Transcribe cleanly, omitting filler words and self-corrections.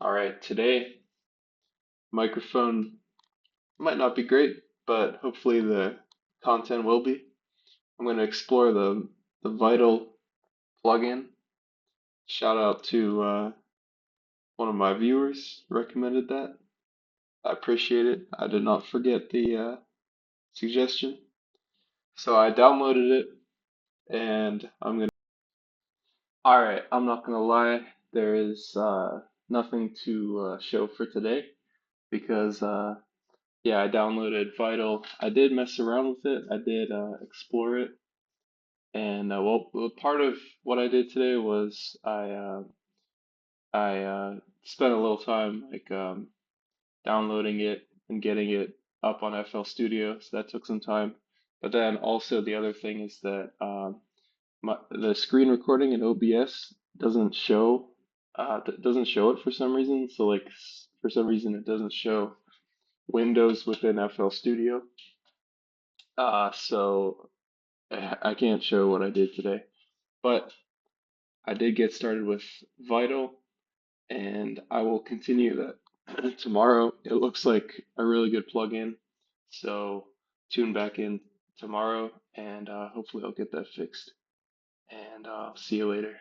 All right, today microphone might not be great, but hopefully the content will be. I'm going to explore the Vital plugin. Shout out to one of my viewers recommended that. I appreciate it. I did not forget the suggestion. So I downloaded it and I'm gonna. All right, I'm not gonna lie. There is nothing to show for today because yeah, I downloaded Vital. I did mess around with it. I did explore it, and part of what I did today was I spent a little time downloading it and getting it up on FL Studio, so that took some time. But then also the other thing is that the screen recording in OBS doesn't show it for some reason. So for some reason it doesn't show windows within FL Studio. So I can't show what I did today, but I did get started with Vital, and I will continue that tomorrow. It looks like a really good plugin, so tune back in tomorrow, and hopefully I'll get that fixed. And see you later.